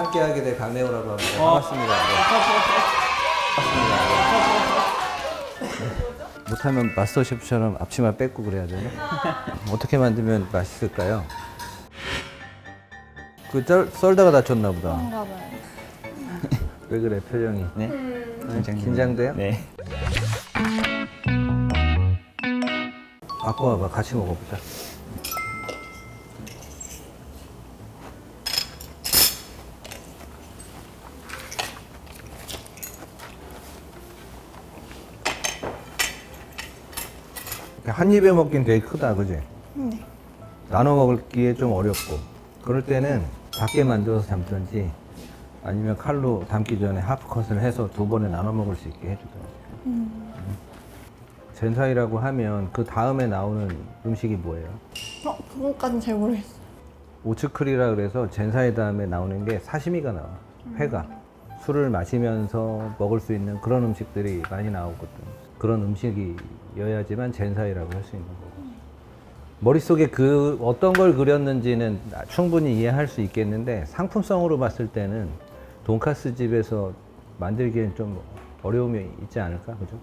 함께하게 될 강래호라고 합니다. 반갑습니다. 네. 반갑습니다. 못하면 마스터 셰프처럼 앞치마 뺏고 그래야 되나? 어떻게 만들면 맛있을까요? 그 썰다가 다쳤나 보다. 그런가 봐요. 왜 그래 표정이? 네. 긴장돼요? 네. 갖고 와봐. 같이 먹어보자. 한 입에 먹긴 되게 크다, 그지? 네. 나눠 먹기에 좀 어렵고 그럴 때는 작게 만들어서 담든지 아니면 칼로 담기 전에 하프컷을 해서 두 번에 나눠 먹을 수 있게 해주더라고요. 젠사이라고 하면 그 다음에 나오는 음식이 뭐예요? 그것까진 잘 모르겠어요. 오츠크리라 그래서 젠사이 다음에 나오는 게 사시미가 나와. 회가. 술을 마시면서 먹을 수 있는 그런 음식들이 많이 나오거든. 그런 음식이어야지만 젠사이라고 할 수 있는 거고. 머릿속에 그 어떤 걸 그렸는지는 충분히 이해할 수 있겠는데 상품성으로 봤을 때는 돈가스 집에서 만들기엔 좀 어려움이 있지 않을까? 그죠?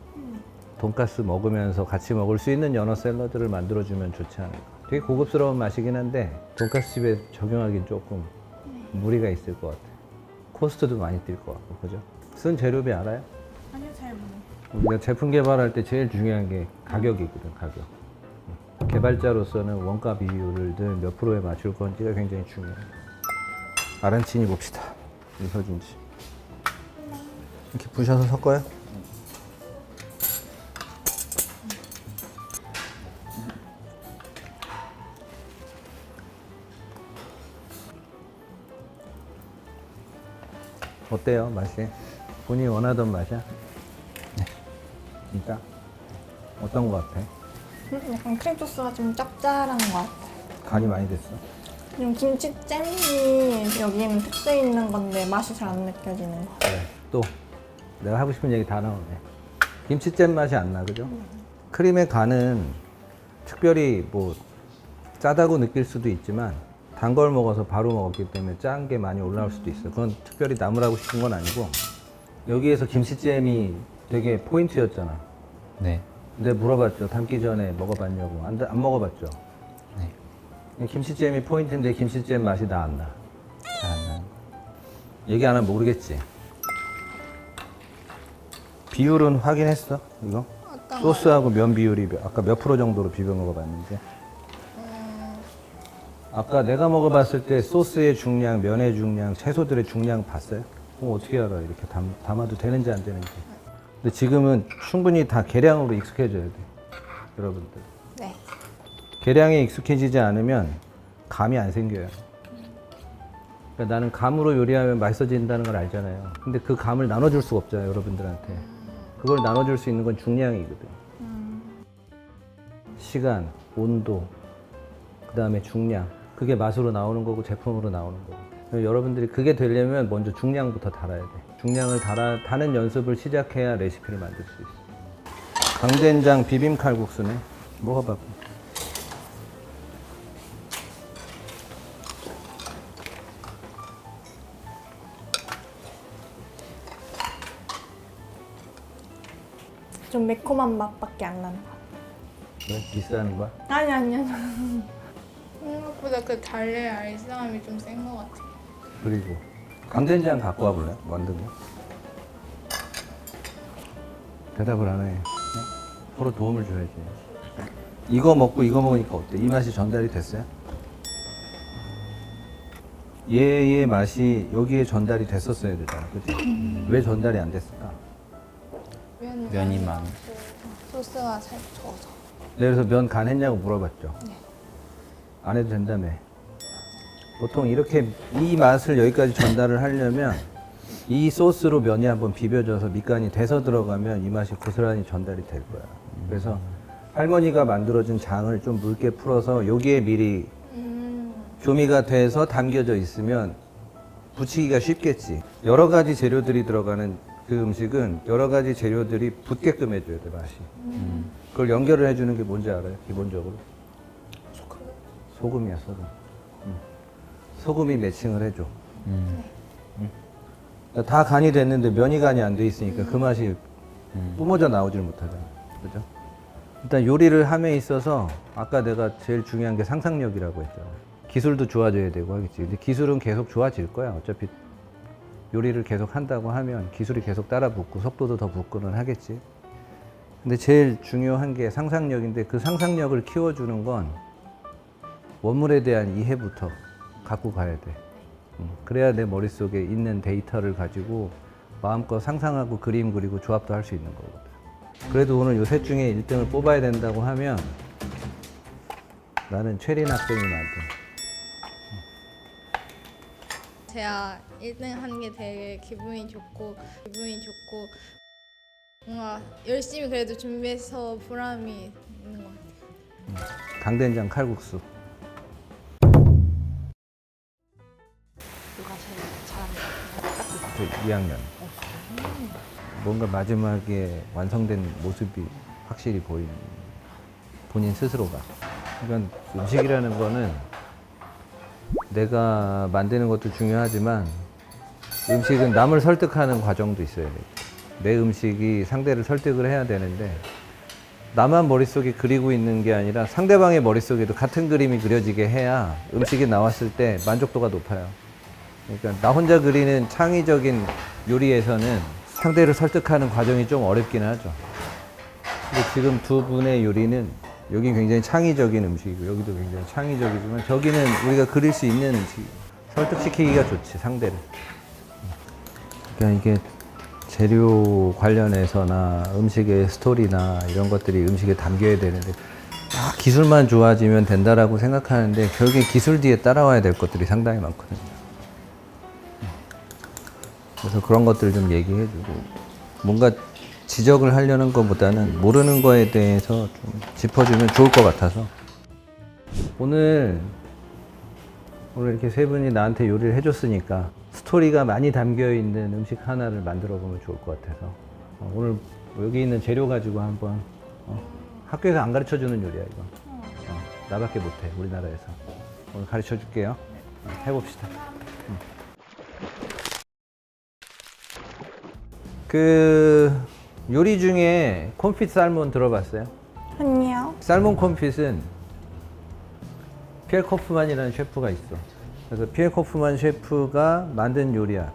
돈가스 먹으면서 같이 먹을 수 있는 연어 샐러드를 만들어주면 좋지 않을까? 되게 고급스러운 맛이긴 한데 돈가스 집에 적용하기엔 조금 무리가 있을 것 같아. 코스트도 많이 뛸 것 같고, 그죠? 쓴 재료비 알아요? 아니요, 잘 모르겠어요. 우리가 제품 개발할 때 제일 중요한 게 가격이거든, 가격. 개발자로서는 원가 비율을 늘 몇 프로에 맞출 건지가 굉장히 중요해요. 아란치니 봅시다. 이서준지. 이렇게 부셔서 섞어요? 어때요, 맛이? 본인이 원하던 맛이야? 네. 진짜? 어떤 거 같아? 약간 크림 소스가 좀 짭짤한 것 같아요. 간이 많이 됐어. 좀 김치잼이 여기에는 특수 있는 건데 맛이 잘 안 느껴지는 거. 그래. 또 내가 하고 싶은 얘기 다 나오네. 김치잼 맛이 안 나, 그죠? 크림의 간은 특별히 뭐 짜다고 느낄 수도 있지만 단 걸 먹어서 바로 먹었기 때문에 짠 게 많이 올라올 수도 있어. 그건 특별히 나무라고 싶은 건 아니고 여기에서 김치잼이 되게 포인트였잖아. 네. 근데 물어봤죠. 담기 전에 먹어봤냐고. 안 먹어봤죠. 네. 김치잼이 포인트인데 김치잼 맛이 나 안 나? 잘 안 나요. 얘기 안 하면 모르겠지. 비율은 확인했어? 이거? 소스하고 면 비율이 아까 몇 프로 정도로 비벼 먹어봤는지. 아까 내가 먹어봤을 때 소스의 중량, 면의 중량, 채소들의 중량 봤어요? 어떻게 알아? 이렇게 담아도 되는지 안 되는지. 근데 지금은 충분히 다 계량으로 익숙해져야 돼, 여러분들. 네. 계량에 익숙해지지 않으면 감이 안 생겨요. 그러니까 나는 감으로 요리하면 맛있어진다는 걸 알잖아요. 근데 그 감을 나눠줄 수가 없잖아요, 여러분들한테. 그걸 나눠줄 수 있는 건 중량이거든. 시간, 온도, 그 다음에 중량. 그게 맛으로 나오는 거고 제품으로 나오는 거고. 여러분들이 그게 되려면 먼저 중량부터 달아야 돼. 중량을 다는 연습을 시작해야 레시피를 만들 수 있어. 강된장 비빔 칼국수네. 먹어봐. 좀 매콤한 맛밖에 안 나는 것 같아요. 왜? 비싸는 거야? 아니. 생각보다 그 달래 알싸함이 좀 센 것 같아요. 그리고 강된장 갖고 와볼래? 만든 거? 대답을 안 해. 서로 도움을 줘야지. 이거 먹고 이거 먹으니까 어때? 이 맛이 전달이 됐어요? 얘의 맛이 여기에 전달이 됐었어야 되잖아, 그치? 왜 전달이 안 됐을까? 면이 많아. 소스가 잘 적어서. 네, 그래서 면 간 했냐고 물어봤죠. 안 해도 된다며. 보통 이렇게 이 맛을 여기까지 전달을 하려면 이 소스로 면이 한번 비벼져서 밑간이 돼서 들어가면 이 맛이 고스란히 전달이 될 거야. 그래서 할머니가 만들어준 장을 좀 묽게 풀어서 여기에 미리 조미가 돼서 담겨져 있으면 부치기가 쉽겠지. 여러 가지 재료들이 들어가는 그 음식은 여러 가지 재료들이 붙게끔 해줘야 돼, 맛이. 그걸 연결을 해주는 게 뭔지 알아요? 기본적으로? 소금이야, 소금. 소금이 매칭을 해줘. 다 간이 됐는데 면이 간이 안 돼 있으니까 그 맛이 뿜어져 나오질 못하잖아. 그죠? 일단 요리를 함에 있어서 아까 내가 제일 중요한 게 상상력이라고 했잖아. 기술도 좋아져야 되고 하겠지. 근데 기술은 계속 좋아질 거야. 어차피 요리를 계속 한다고 하면 기술이 계속 따라 붙고 속도도 더 붙고는 하겠지. 근데 제일 중요한 게 상상력인데 그 상상력을 키워주는 건 원물에 대한 이해부터 갖고 가야 돼. 그래야 내 머릿속에 있는 데이터를 가지고 마음껏 상상하고 그림 그리고 조합도 할 수 있는 거거든. 그래도 오늘 요 셋 중에 1등을 뽑아야 된다고 하면 나는 최린 학생이 만든. 제가 1등 하는 게 되게 기분이 좋고 뭔가 열심히 그래도 준비해서 보람이 있는 것 같아요. 강된장 칼국수. 누가 제일 잘하는 것 같아요? 저 2학년. 뭔가 마지막에 완성된 모습이 확실히 보이는 본인 스스로가. 그러니까 음식이라는 거는 내가 만드는 것도 중요하지만 음식은 남을 설득하는 과정도 있어야 돼. 내 음식이 상대를 설득을 해야 되는데 나만 머릿속에 그리고 있는 게 아니라 상대방의 머릿속에도 같은 그림이 그려지게 해야 음식이 나왔을 때 만족도가 높아요. 그러니까 나 혼자 그리는 창의적인 요리에서는 상대를 설득하는 과정이 좀 어렵긴 하죠. 근데 지금 두 분의 요리는 여기 굉장히 창의적인 음식이고 여기도 굉장히 창의적이지만 저기는 우리가 그릴 수 있는 음식. 설득시키기가 좋지, 상대를. 그러니까 이게 재료 관련해서나 음식의 스토리나 이런 것들이 음식에 담겨야 되는데 기술만 좋아지면 된다라고 생각하는데 결국에 기술 뒤에 따라와야 될 것들이 상당히 많거든요. 그래서 그런 것들 좀 얘기해주고 뭔가 지적을 하려는 것보다는 모르는 거에 대해서 좀 짚어주면 좋을 것 같아서 오늘 이렇게 세 분이 나한테 요리를 해줬으니까 스토리가 많이 담겨있는 음식 하나를 만들어 보면 좋을 것 같아서 오늘 여기 있는 재료 가지고 한번 학교에서 안 가르쳐주는 요리야 이거. 나밖에 못해 우리나라에서. 오늘 가르쳐 줄게요. 해봅시다. 그 요리 중에 콘핏 살몬 들어봤어요? 아니요. 살몬 콘핏은 피엘 코프만이라는 셰프가 있어. 그래서 피엘 코프만 셰프가 만든 요리야.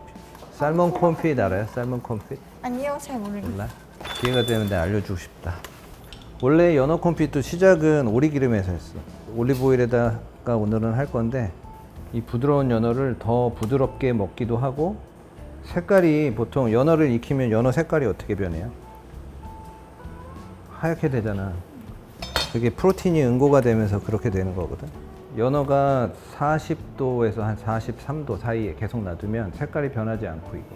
살몬 콘핏 알아요? 살몬 콘핏? 아니요, 잘 모르겠어요. 몰라? 기회가 되면 내가 알려주고 싶다. 원래 연어 콘핏도 시작은 오리기름에서 했어. 올리브 오일에다가 오늘은 할 건데 이 부드러운 연어를 더 부드럽게 먹기도 하고 색깔이 보통 연어를 익히면 연어 색깔이 어떻게 변해요? 하얗게 되잖아. 그게 프로틴이 응고가 되면서 그렇게 되는 거거든. 연어가 40도에서 한 43도 사이에 계속 놔두면 색깔이 변하지 않고 이거.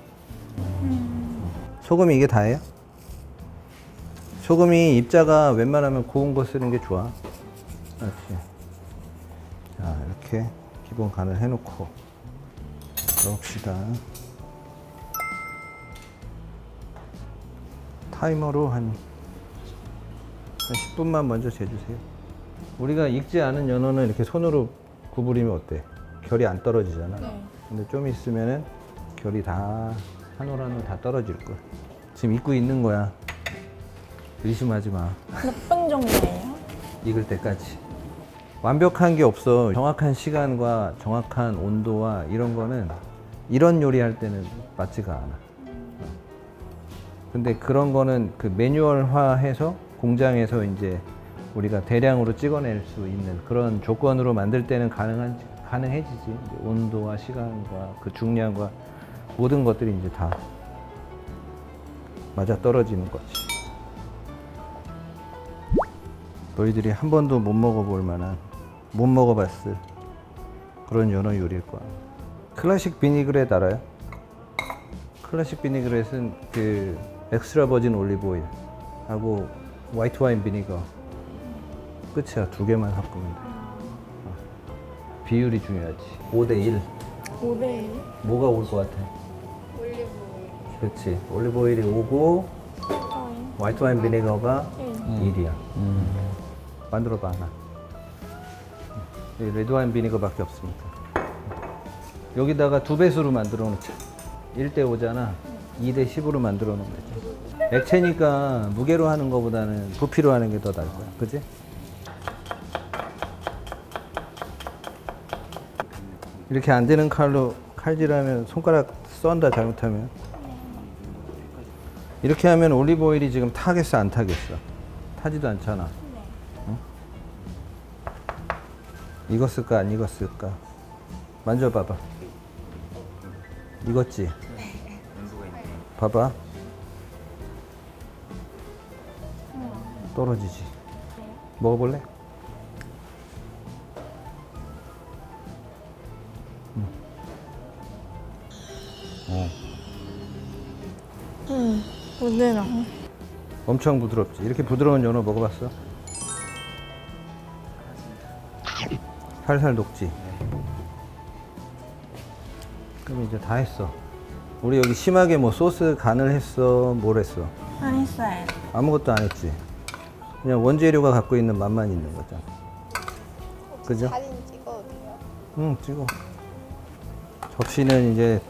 소금이 이게 다예요? 소금이 입자가 웬만하면 고운 거 쓰는 게 좋아. 그렇지. 자, 이렇게 기본 간을 해놓고 넣읍시다. 타이머로 한 10분만 먼저 재주세요. 우리가 익지 않은 연어는 이렇게 손으로 구부리면 어때? 결이 안 떨어지잖아. 근데 좀 있으면은 결이 다 한 올 한 올 다 떨어질 거야. 지금 익고 있는 거야. 의심하지 마. 몇 분 정도예요? 익을 때까지. 완벽한 게 없어. 정확한 시간과 정확한 온도와 이런 거는 이런 요리할 때는 맞지가 않아. 근데 그런 거는 그 매뉴얼화해서 공장에서 이제 우리가 대량으로 찍어낼 수 있는 그런 조건으로 만들 때는 가능해지지. 온도와 시간과 그 중량과 모든 것들이 이제 다 맞아 떨어지는 거지. 너희들이 한 번도 못 먹어볼 만한, 못 먹어봤을 그런 연어 요리일 거야. 클래식 비니그렛 알아요? 클래식 비니그렛은 그 엑스트라 버진 올리브 오일 하고 화이트 와인 비니거 끝이야. 두 개만 섞으면 돼. 비율이 중요하지. 5대1. 5대1. 뭐가 올 것 같아? 올리브 오일. 그렇지. 올리브 오일이 5고 화이트 와인 비니거가 1이야. 만들어봐 하나. 레드 와인 비니거밖에 없으니까. 여기다가 2배수로 만들어 놓자. 1대 5잖아. 2대 10으로 만들어 놓은 거지. 액체니까 무게로 하는 거보다는 부피로 하는 게 더 나을 거야. 그지? 이렇게 안 되는 칼로 칼질하면 손가락 썬다 잘못하면. 이렇게 하면 올리브 오일이 지금 타겠어 안 타겠어? 타지도 않잖아. 응? 익었을까 안 익었을까? 만져봐봐. 익었지? 봐봐. 떨어지지. 먹어볼래? 부드러워. 엄청 부드럽지. 이렇게 부드러운 연어 먹어봤어? 살살 녹지. 그럼 이제 다 했어. 우리 여기 심하게 뭐 소스 간을 했어, 뭘 했어? 안 했어요. 아무것도 안 했지. 그냥 원재료가 갖고 있는 맛만 있는 거잖아. 그죠? 사진 찍어도 돼요? 응, 찍어. 접시는 이제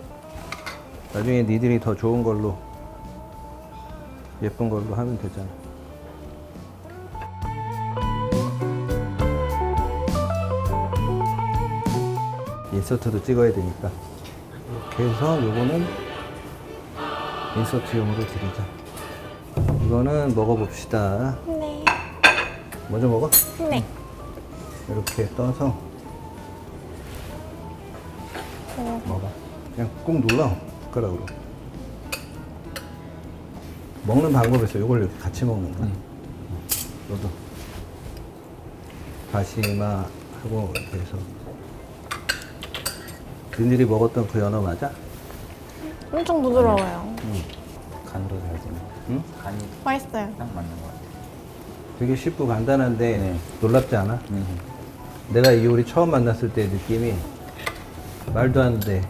나중에 니들이 더 좋은 걸로, 예쁜 걸로 하면 되잖아. 인서트도 찍어야 되니까. 이렇게 해서 요거는 인서트용으로 드리자. 이거는 먹어봅시다. 네. 먼저 먹어? 네. 이렇게 떠서 먹어. 그냥 꾹 눌러 숟가락으로. 먹는 방법에서 이걸 이렇게 같이 먹는 거야. 너도 다시마하고 이렇게 해서. 니들이 먹었던 그 연어 맞아? 엄청 부드러워요. 간도 잘 되네. 응? 간이 맛있어요. 딱 맞는 것 같아요. 되게 쉽고 간단한데 네. 놀랍지 않아? 내가 이 요리 처음 만났을 때 느낌이 말도 안 돼.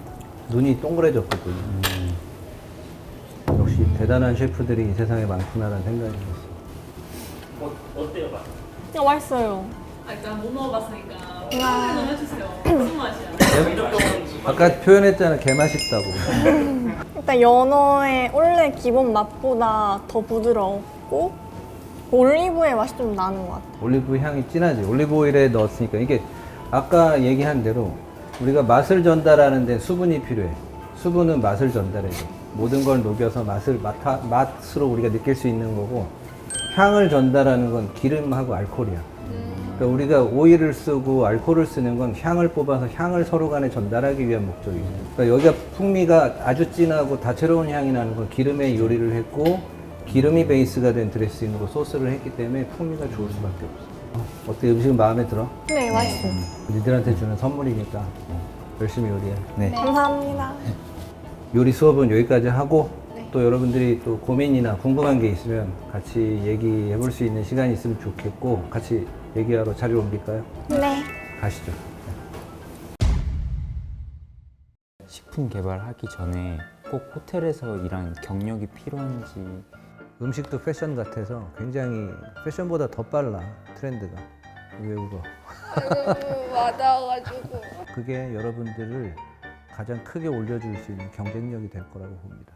눈이 동그래졌거든. 역시 대단한 셰프들이 이 세상에 많구나라는 생각이 들었어. 맛있어요. 일단 못 먹어봤으니까 와. 설명 좀 해주세요. 무슨 맛이야? 아까 표현했잖아, 개맛있다고. 일단 연어의 원래 기본 맛보다 더 부드럽고 올리브의 맛이 좀 나는 것 같아요. 올리브 향이 진하지. 올리브 오일에 넣었으니까 이게 아까 얘기한 대로 우리가 맛을 전달하는 데 수분이 필요해. 수분은 맛을 전달해줘. 모든 걸 녹여서 맛으로 우리가 느낄 수 있는 거고, 향을 전달하는 건 기름하고 알코올이야. 그러니까 우리가 오일을 쓰고 알코올을 쓰는 건 향을 뽑아서 향을 서로 간에 전달하기 위한 목적이죠. 그러니까 여기가 풍미가 아주 진하고 다채로운 향이 나는 건 기름에 요리를 했고, 기름이 베이스가 된 드레싱으로 소스를 했기 때문에 풍미가 좋을 수밖에 없어. 어때? 음식은 마음에 들어? 네, 맛있어요. 니들한테 주는 선물이니까 열심히 요리해. 네. 감사합니다. 요리 수업은 여기까지 하고, 또 여러분들이 또 고민이나 궁금한 게 있으면 같이 얘기해 볼 수 있는 시간이 있으면 좋겠고, 같이 얘기하러 자리를 옮길까요? 네. 가시죠. 식품 개발하기 전에 꼭 호텔에서 일하는 경력이 필요한지. 음식도 패션 같아서 굉장히 패션보다 더 빨라, 트렌드가. 왜 울어? 맞아가지고. 그게 여러분들을 가장 크게 올려줄 수 있는 경쟁력이 될 거라고 봅니다.